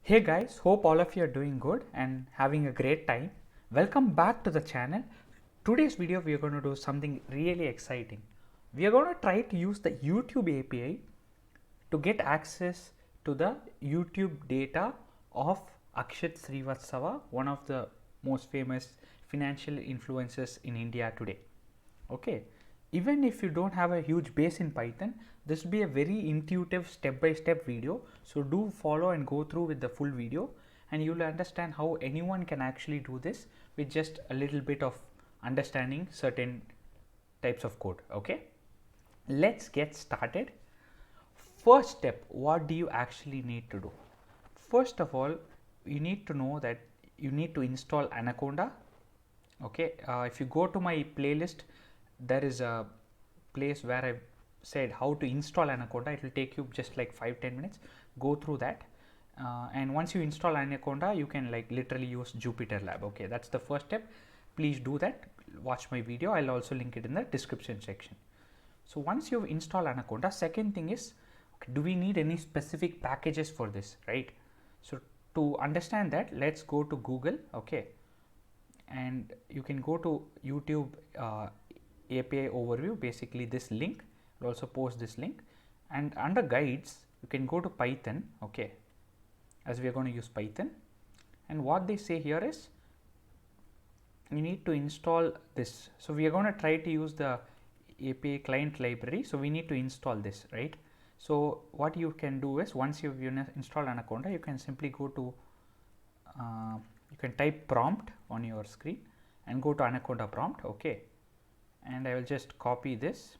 Hey guys, hope all of you are doing good and having a great time. Welcome back to the channel. Today's video we are going to do something really exciting. We are going to try to use the YouTube API to get access to the YouTube data of Akshat Shrivastava, one of the most famous financial influencers in India today. Okay, even if you don't have a huge base in Python, this will be a very intuitive step-by-step video. So do follow and go through with the full video, and you will understand how anyone can actually do this with just a little bit of understanding certain types of code. Okay, let's get started. First step, what do you actually need to do? First of all, you need to know that you need to install Anaconda. Okay, if you go to my playlist, there is a place where I said how to install Anaconda. It will take you just like 5-10 minutes. Go through that, and once you install Anaconda, you can like literally use Jupyter Lab. Okay, that's the first step. Please do that. Watch my video. I'll also link it in the description section. So once you've installed Anaconda, second thing is, okay, do we need any specific packages for this, right? So to understand that, let's go to Google. Okay, and you can go to YouTube API overview, basically this link. I'll also post this link, and under guides you can go to Python. Okay, as we are going to use Python, and what they say here is you need to install this. So we are going to try to use the API client library, so we need to install this, right? So what you can do is, once you've installed Anaconda, you can simply go to you can type prompt on your screen and go to Anaconda prompt. Okay, and I will just copy this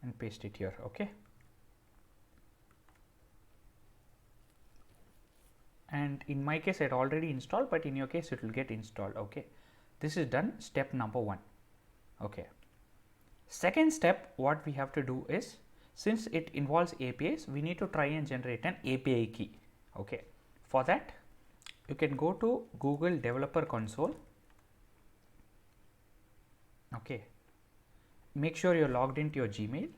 and paste it here. Okay, and in my case it already installed, but in your case it will get installed. Okay, this is done. Step number one. Okay, second step, what we have to do is, since it involves APIs, we need to try and generate an API key. Okay, for that you can go to Google Developer Console. Okay, make sure you're logged into your Gmail,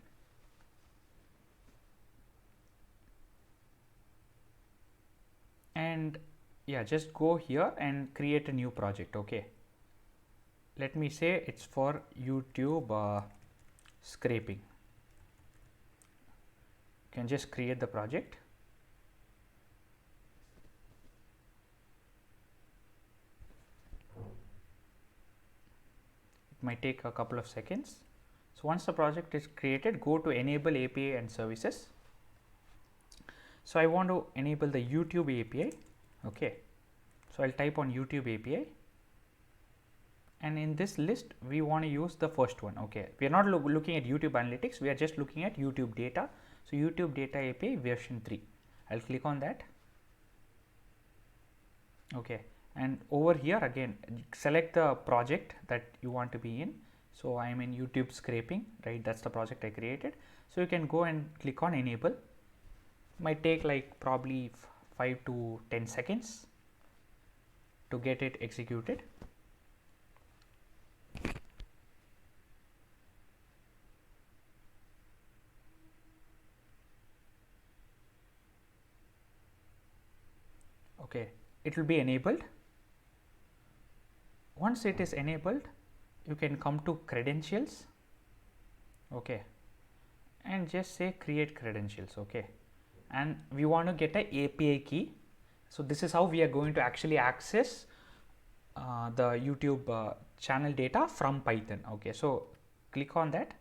and yeah, just go here and create a new project. Okay, let me say it's for YouTube scraping. You can just create the project. It might take a couple of seconds. So once the project is created, go to enable API and services. So I want to enable the YouTube API. Okay, so I'll type on YouTube API, and in this list we want to use the first one. Okay, we are not looking at YouTube analytics, we are just looking at YouTube data. So YouTube data API version 3, I'll click on that. Okay, and over here again select the project that you want to be in. So I am in YouTube scraping, right? That's the project I created. So you can go and click on enable. Might take like probably 5 to 10 seconds to get it executed. Okay, it will be enabled. Once it is enabled, you can come to credentials. Okay, and just say create credentials. Okay, and we want to get a API key. So this is how we are going to actually access the YouTube channel data from Python. Okay, so click on that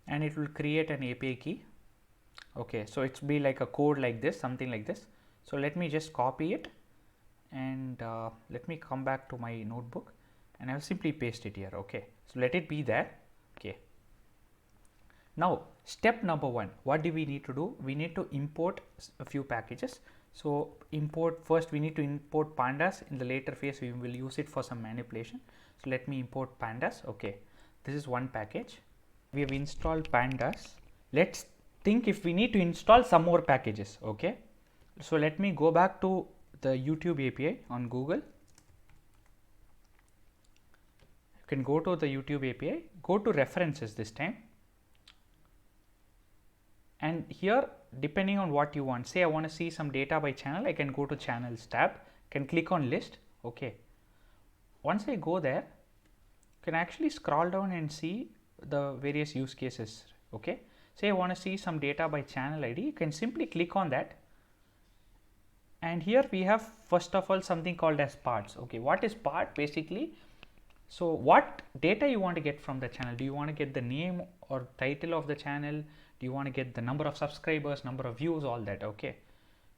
and it will create an API key. Okay, so it's be like a code like this, something like this. So let me just copy it, and let me come back to my notebook, and I will simply paste it here. Okay, so let it be there. Okay, now step number one, what do we need to do? We need to import a few packages. So import, first we need to import pandas. In the later phase we will use it for some manipulation. So let me import pandas. Okay, this is one package. We have installed pandas. Let's think if we need to install some more packages. Okay, so let me go back to the YouTube API on Google. You can go to the YouTube API, go to references this time, and here depending on what you want, say I want to see some data by channel, I can go to channels tab, can click on list. Okay, once I go there, you can actually scroll down and see the various use cases. Okay, say I want to see some data by channel ID, you can simply click on that, and here we have first of all something called as parts. Okay, what is part? Basically, so what data you want to get from the channel? Do you want to get the name or title of the channel? Do you want to get the number of subscribers, number of views, all that? Okay,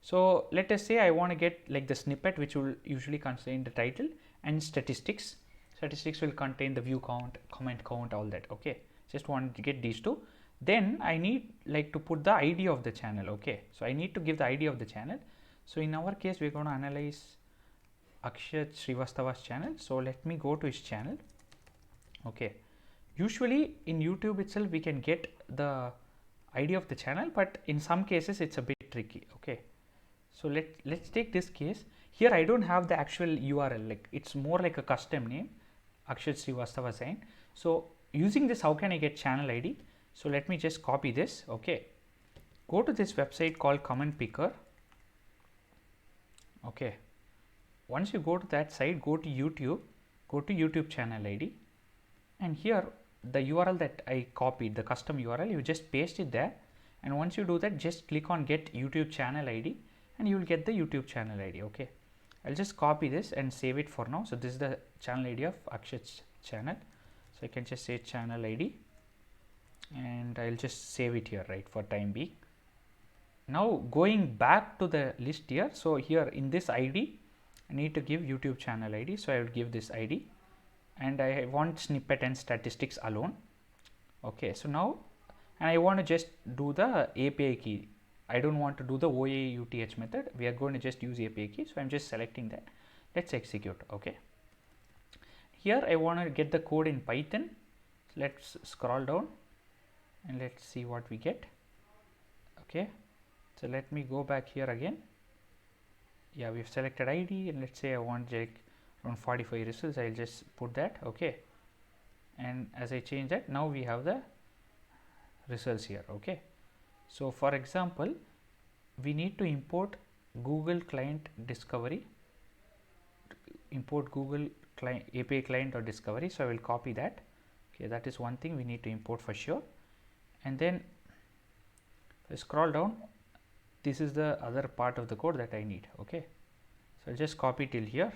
so let us say I want to get like the snippet, which will usually contain the title, and statistics. Statistics will contain the view count, comment count, all that. Okay, just want to get these two. Then I need like to put the ID of the channel. Okay, so I need to give the ID of the channel. So in our case, we're going to analyze Akshat Shrivastava's channel. So let me go to his channel. Okay, usually in YouTube itself we can get the ID of the channel, but in some cases it's a bit tricky. Okay, so let's take this case. Here I don't have the actual URL, like it's more like a custom name, Akshat Shrivastava sign. So using this, how can I get channel ID? So let me just copy this. Okay, go to this website called Comment Picker. Okay, once you go to that site, go to YouTube channel ID, and here the URL that I copied, the custom URL, you just paste it there, and once you do that, just click on get YouTube channel ID and you will get the YouTube channel ID. Okay, I'll just copy this and save it for now. So this is the channel ID of Akshat's channel, so I can just say channel ID and I'll just save it here, right, for time being. Now going back to the list here, so here in this ID I need to give YouTube channel ID, so I will give this ID, and I want snippet and statistics alone. Okay, so now, and I want to just do the API key. I don't want to do the OAUTH method. We are going to just use API key, so I'm just selecting that. Let's execute. Okay, here I want to get the code in Python. So let's scroll down and let's see what we get. Okay, so let me go back here again. Yeah, we've selected ID, and let's say I want like around 45 results. I'll just put that. Okay, and as I change that, now we have the results here. Okay, so for example, we need to import Google Client Discovery, import Google Client API Client or Discovery. So I will copy that. Okay, that is one thing we need to import for sure. And then if I scroll down, this is the other part of the code that I need. Okay, so I'll just copy till here.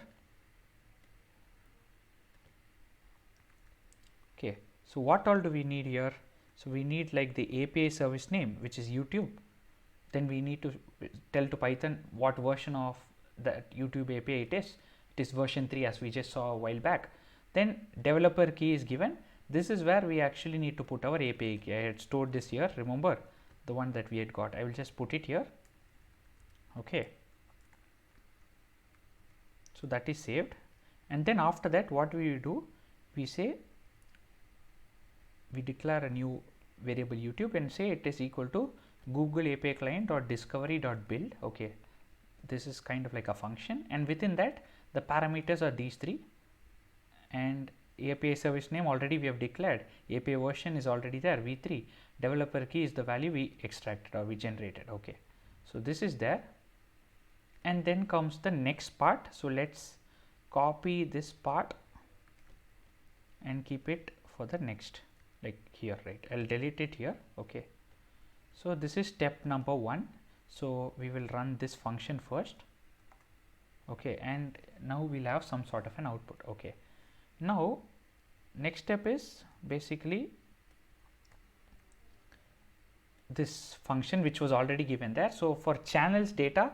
Okay, so what all do we need here? So we need like the API service name, which is YouTube. Then we need to tell to Python what version of that YouTube API it is. It is version 3, as we just saw a while back. Then developer key is given. This is where we actually need to put our API key. I had stored this here, remember the one that we had got. I will just put it here. Okay, so that is saved, and then after that what we do, we say we declare a new variable YouTube and say it is equal to Google API client or discovery.build. Okay, this is kind of like a function, and within that the parameters are these three, and API service name already we have declared, API version is already there, v3, developer key is the value we extracted or we generated. Okay, so this is there, and then comes the next part. So let's copy this part and keep it for the next, like here, right, I'll delete it here. Okay, so this is step number 1. So we will run this function first. Okay, and now we'll have some sort of an output. Okay, now next step is basically this function which was already given there. So for channels data,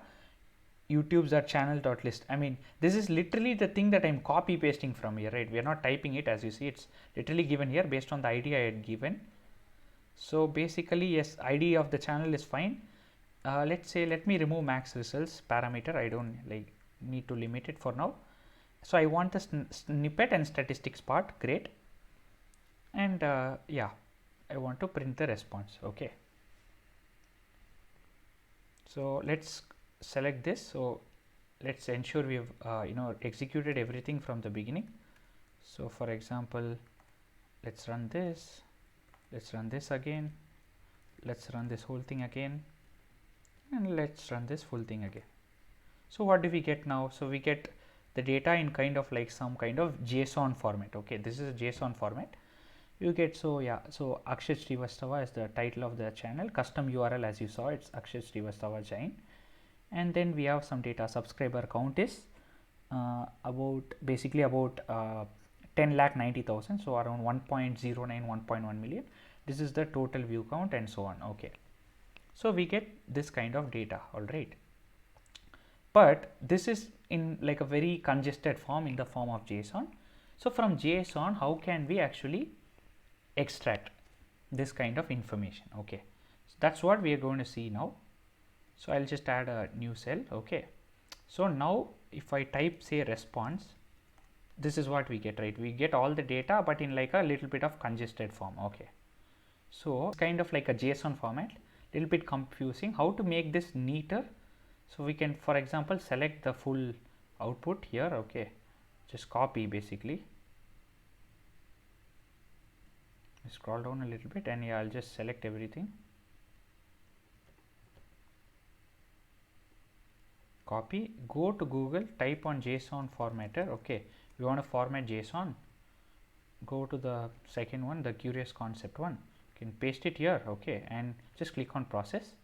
YouTube's are channel.list. I mean, this is literally the thing that I'm copy pasting from here, right? We are not typing it, as you see, it's literally given here based on the ID I had given. So basically, yes, ID of the channel is fine. Let's say, let me remove max results parameter. I don't like need to limit it for now. So I want the snippet and statistics part. Great. And yeah, I want to print the response. Okay. So let's select this. So let's ensure we have executed everything from the beginning. So for example, let's run this. Let's run this again. let's run this whole thing again, and let's run this full thing again. So what do we get now? So we get the data in kind of like some kind of JSON format. Okay, this is a JSON format. You get, so yeah, so Akshat Shrivastava is the title of the channel. Custom URL, as you saw, it's Akshat Shrivastava Jain. And then we have some data. Subscriber count is about 10,90,000, so around 1.09, 1.1 million. This is the total view count and so on. Okay, so we get this kind of data. All right, but this is in like a very congested form, in the form of JSON. So from JSON, how can we actually extract this kind of information? Okay, so that's what we are going to see now. So I'll just add a new cell. Okay, so now if I type, say, response, this is what we get, right? We get all the data, but in like a little bit of congested form. Okay, so it's kind of like a JSON format, little bit confusing. How to make this neater? So we can, for example, select the full output here. Okay, just copy basically, scroll down a little bit, and yeah, I'll just select everything, copy, go to Google, type on JSON formatter. Okay, we want to format JSON, go to the second one, the curious concept one, you can paste it here. Okay, and just click on process,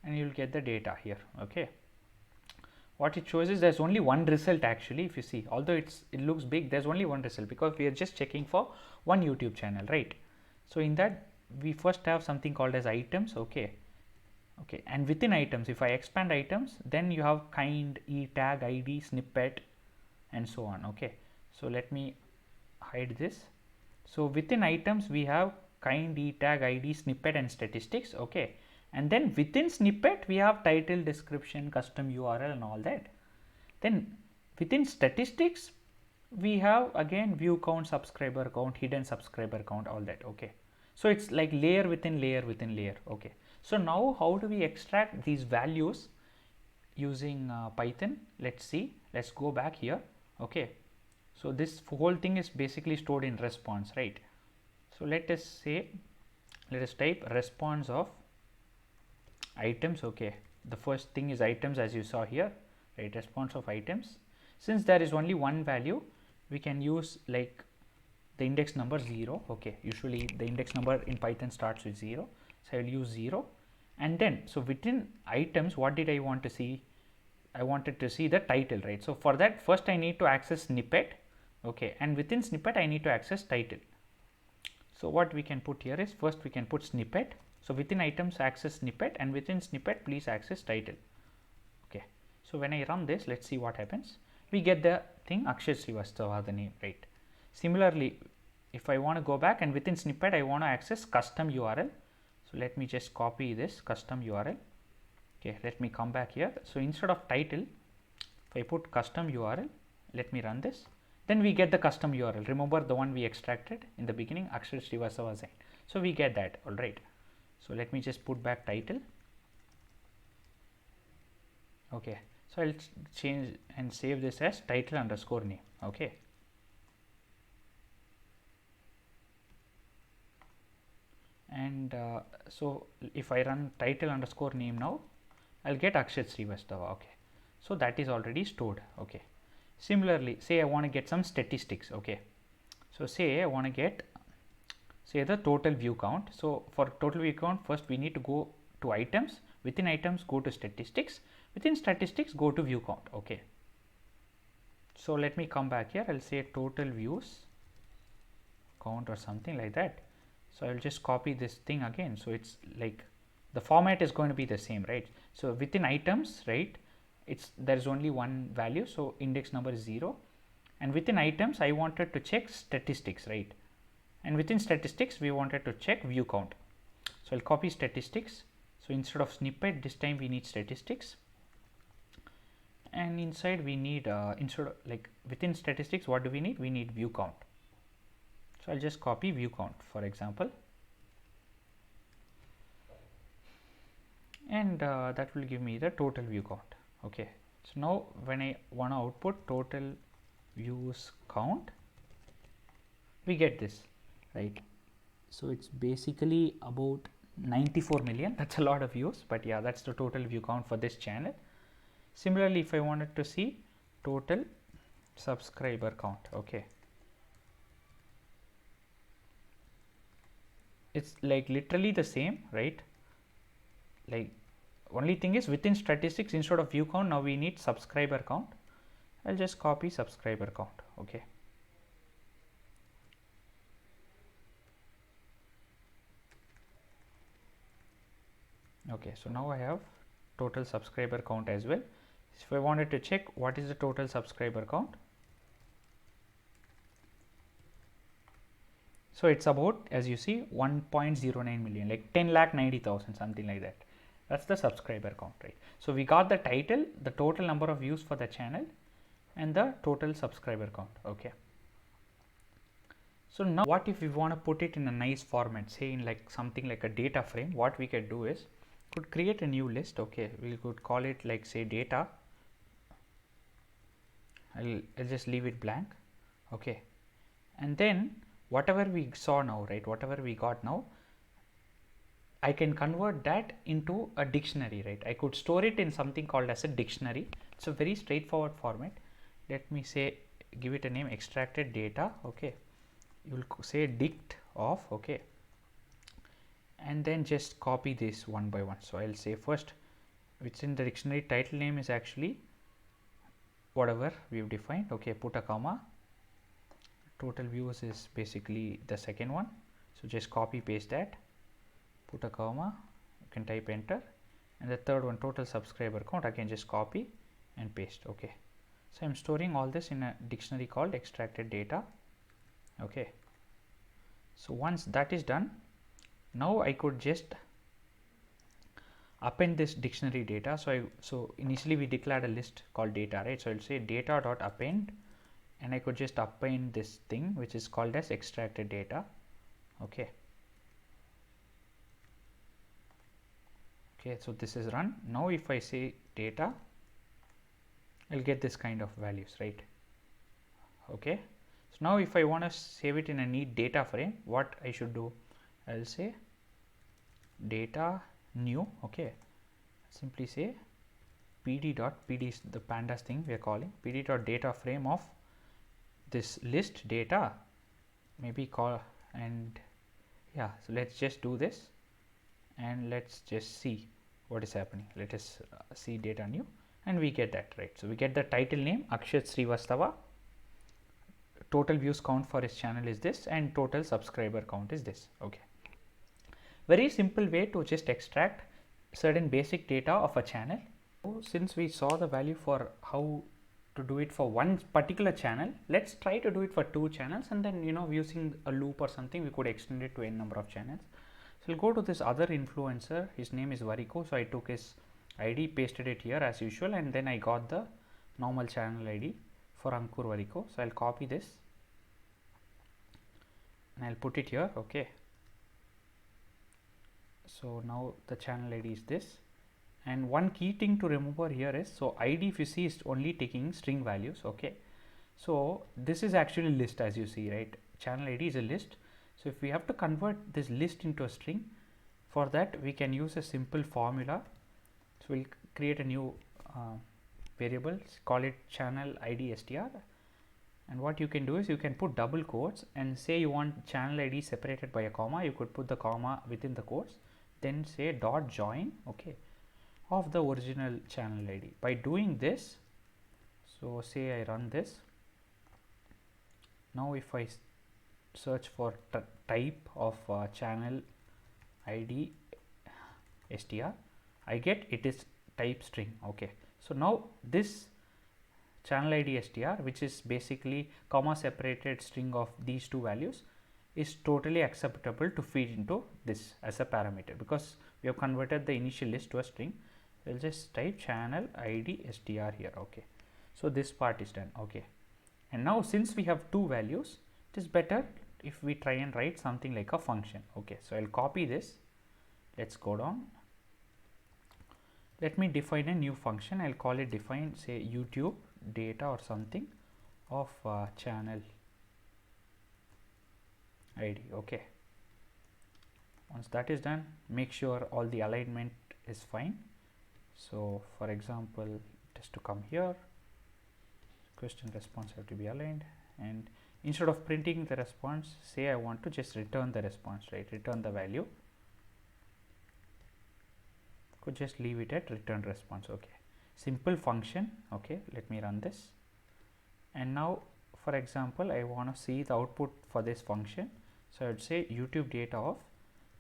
and you will get the data here. Okay, what it shows is there's only one result actually. If you see, although it looks big, there's only one result because we are just checking for one YouTube channel, right? So in that, we first have something called as items. Okay, and within items, if I expand items, then you have kind, e tag, id, snippet, and so on. Okay, so let me hide this. So within items, we have kind, e tag, id, snippet, and statistics. Okay, and then within snippet, we have title, description, custom URL, and all that. Then within statistics, we have again view count, subscriber count, hidden subscriber count, all that. Okay, so it's like layer within layer within layer. Okay, so now how do we extract these values using Python? Let's see, let's go back here. Okay, so this whole thing is basically stored in response, right? So let us type response of items. Okay, the first thing is items, as you saw here, right? Response of items. Since there is only one value, we can use like the index number 0. Okay, usually the index number in Python starts with 0, so I will use 0. And then, so within items, what did I want to see? I wanted to see the title, right? So for that, first I need to access snippet. Okay, and within snippet, I need to access title. So what we can put here is, first we can put snippet. So within items, access snippet, and within snippet, please access title. Okay, so when I run this, let's see what happens. We get the thing Akshat Shrivastava, the name, right? Similarly, if I want to go back and within snippet, I want to access custom URL. So let me just copy this custom URL. Okay, let me come back here. So instead of title, if I put custom URL, let me run this. Then we get the custom URL. Remember the one we extracted in the beginning, Akshat Shrivastava Jain. So we get that. All right. So let me just put back title. Okay, so I'll change and save this as title underscore name. Okay, and so if I run title underscore name now, I'll get Akshat Shrivastava. Okay, so that is already stored. Okay, similarly, say I want to get some statistics. Okay, so say I want to get, say, the total view count. So for total view count, first we need to go to items. Within items, go to statistics. Within statistics, go to view count. Okay, so let me come back here. I'll say total views count or something like that. So I'll just copy this thing again. So it's like the format is going to be the same, right? So within items, right, there is only one value, so index number is 0. And within items, I wanted to check statistics, right? And within statistics, we wanted to check view count. So I'll copy statistics. So instead of snippet, this time we need statistics. And inside we need, instead of like within statistics, what do we need? We need view count. So I'll just copy view count, for example. And that will give me the total view count. Okay, so now when I want to output total views count, we get this, right? So it's basically about 94 million. That's a lot of views, but yeah, that's the total view count for this channel. Similarly, if I wanted to see total subscriber count, okay, it's like literally the same, right? Like only thing is within statistics, instead of view count, now we need subscriber count. I'll just copy subscriber count, okay. Okay, so now I have total subscriber count as well. If I wanted to check what is the total subscriber count, so it's about, as you see, 1.09 million, like 10,90,000, something like that. That's the subscriber count, right? So we got the title, the total number of views for the channel, and the total subscriber count, okay. So now what if we want to put it in a nice format, say in like something like a data frame? What we could do is could create a new list, okay. We could call it like say data. I'll just leave it blank, okay. And then whatever we saw now, right, whatever we got now, I can convert that into a dictionary, right? I could store it in something called as a dictionary. It's a very straightforward format. Let me say, give it a name, extracted data, okay. You will say dict of, okay, and then just copy this one by one. So I'll say first, which in the dictionary title name is actually whatever we've defined, okay, put a comma. Total views is basically the second one, so just copy paste that, put a comma, you can type enter, and the third one, total subscriber count, again just copy and paste, okay. So I'm storing all this in a dictionary called extracted data, okay. So once that is done, now I could just append this dictionary data. So initially we declared a list called data, right? So I'll say data dot append, and I could just append this thing which is called as extracted data, okay. Okay, so this is run. Now if I say data, I'll get this kind of values, right? Okay, so now if I want to save it in a neat data frame, what I should do, I'll say data new, okay, simply say pd is the pandas thing we are calling, pd dot data frame of this list data, maybe call, and yeah, so let's just do this and let's just see what is happening. Let us see data new, and we get that, right? So we get the title name Akshat Shrivastava, total views count for his channel is this, and total subscriber count is this, okay. Very simple way to just extract certain basic data of a channel. So since we saw the value for how to do it for one particular channel, let's try to do it for two channels, and then using a loop or something we could extend it to n number of channels. So we'll go to this other influencer, his name is Variko, so I took his ID, pasted it here as usual, and then I got the normal channel ID for Ankur Variko. So I'll copy this and I'll put it here, okay. So now the channel ID is this, and one key thing to remember here is, so ID if you see is only taking string values, okay. So this is actually list, as you see, right? Channel ID is a list. So if we have to convert this list into a string, for that we can use a simple formula. So we'll create a new variable, call it channel ID str, and what you can do is you can put double quotes and say you want channel ID separated by a comma. You could put the comma within the quotes, then say dot join, okay, of the original channel ID. By doing this, so say I run this, now if I search for type of channel ID str, I get it is type string, okay. So now this channel ID str, which is basically comma separated string of these two values, is totally acceptable to feed into this as a parameter, because we have converted the initial list to a string. We'll just type channel ID str here, okay. So this part is done, okay. And now since we have two values, it is better if we try and write something like a function, okay. So I'll copy this, let's go down, let me define a new function. I'll call it define, say YouTube data or something of channel ID, okay. Once that is done, make sure all the alignment is fine. So for example, just to come here, question response have to be aligned, and instead of printing the response, say I want to just return the response, right? Return the value. Could just leave it at return response. Okay, simple function. Okay, let me run this, and now for example I want to see the output for this function. So I would say YouTube data of,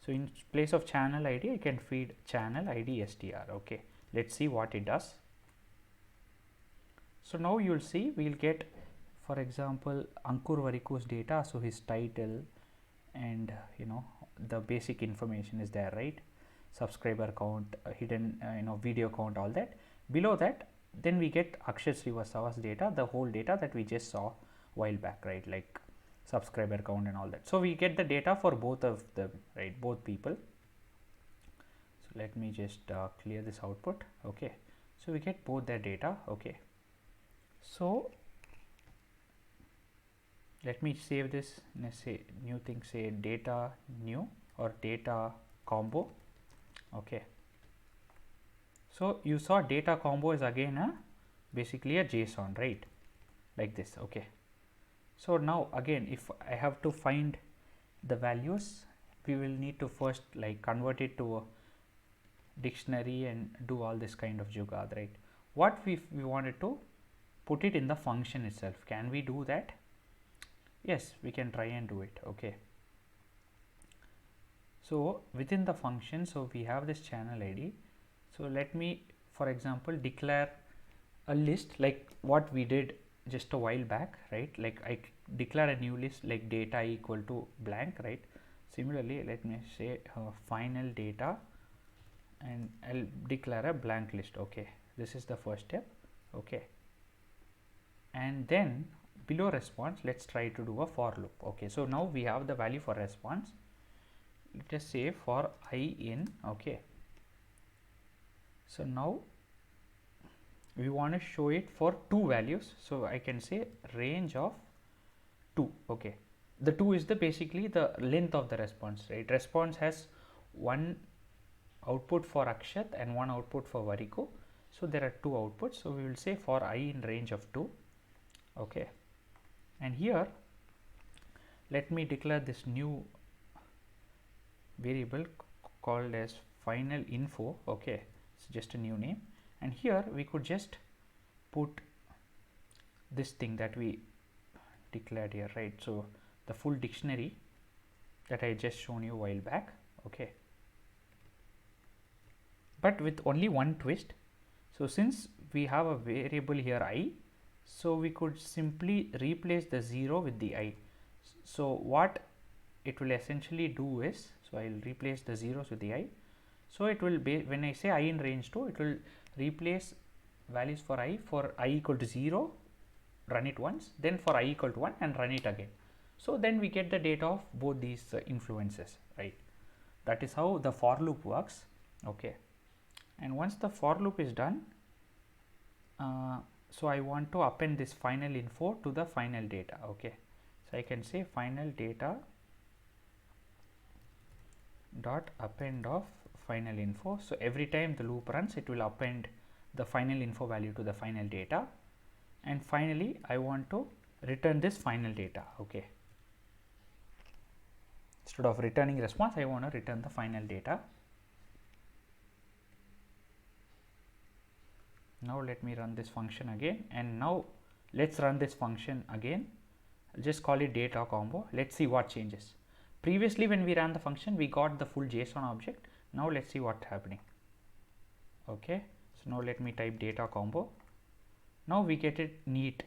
so in place of channel ID I can feed channel ID str. Okay, let's see what it does. So now you will see we will get, for example, Ankur Variku's data, so his title and the basic information is there, right? Subscriber count, hidden video count, all that. Below that, then we get Akshat Shrivastava's data, the whole data that we just saw while back, right? Like subscriber count and all that. So we get the data for both of them, right? Both people. So let me just clear this output. Okay, so we get both their data. Okay, so let me save this. Let's say new thing, say data new or data combo. Okay, so you saw data combo is again basically a JSON, right? Like this. Okay, so now again if I have to find the values, we will need to first like convert it to a dictionary and do all this kind of jugad, right? What we wanted to put it in the function itself. Can we do that? Yes, we can try and do it. Okay, so within the function, so we have this channel ID. So let me for example declare a list like what we did just a while back, right? Like I declare a new list like data equal to blank, right? Similarly, let me say final data, and I'll declare a blank list. Okay, this is the first step. Okay, and then below response, let's try to do a for loop. Okay, so now we have the value for response. Let us say for I in. Okay, so now we want to show it for two values, so I can say range of 2. Okay, the 2 is the basically the length of the response, right? Response has one output for Akshat and one output for Variku, so there are two outputs. So we will say for I in range of 2. Okay, and here let me declare this new variable called as final info. Okay, it's just a new name, and here we could just put this thing that we declared here, right? So the full dictionary that I just shown you a while back. Okay, but with only one twist. So since we have a variable here I, so we could simply replace the 0 with the I. So what it will essentially do is, so I will replace the zeros with the I. So it will be, when I say I in range 2, it will replace values for I equal to 0, run it once, then for I equal to 1 and run it again. So then we get the data of both these influences, right? That is how the for loop works. Okay, and once the for loop is done, so I want to append this final info to the final data. Okay, so I can say final data dot append of final info. So every time the loop runs, it will append the final info value to the final data, and finally I want to return this final data. Okay, instead of returning response, I want to return the final data. Now let me run this function again, and now let's run this function again. I'll just call it data combo. Let's see what changes. Previously when we ran the function, we got the full JSON object. Now let's see what's happening. Okay, so now let me type data combo. Now we get a neat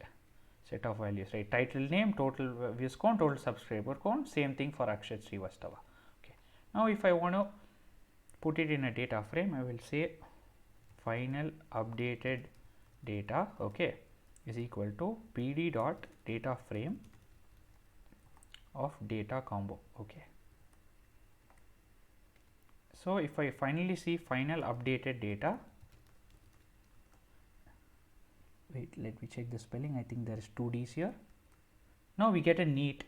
set of values, right? Title name, total views count, total subscriber count, same thing for Akshat Shrivastava. Okay, now if I want to put it in a data frame, I will say final updated data, okay, is equal to pd dot data frame of data combo. Okay, so if I finally see final updated data, wait, let me check the spelling. I think there is 2 D's here. Now we get a neat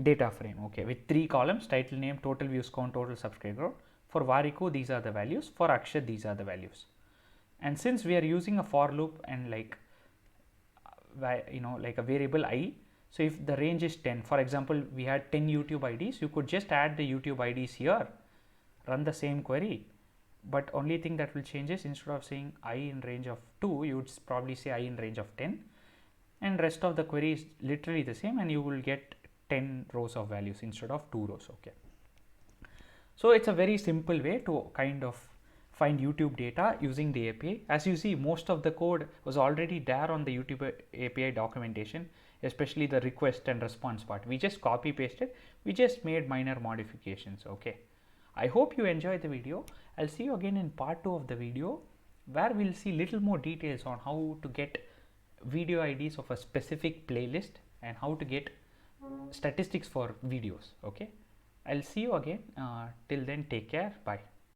data frame, okay, with 3 columns: title, name, total views count, total subscriber count. For Variku, these are the values. For Akshat, these are the values. And since we are using a for loop and like like a variable I, so if the range is 10, for example, we had 10 YouTube IDs, you could just add the YouTube IDs here, run the same query, but only thing that will change is instead of saying I in range of 2, you would probably say I in range of 10, and rest of the query is literally the same, and you will get 10 rows of values instead of 2 rows. Okay, so it's a very simple way to kind of find YouTube data using the API. As you see, most of the code was already there on the YouTube API documentation, especially the request and response part. We just copy pasted, we just made minor modifications. Okay, I hope you enjoyed the video. I'll see you again in part 2 of the video, where we'll see little more details on how to get video IDs of a specific playlist and how to get statistics for videos. Okay, I'll see you again. Till then, take care. Bye.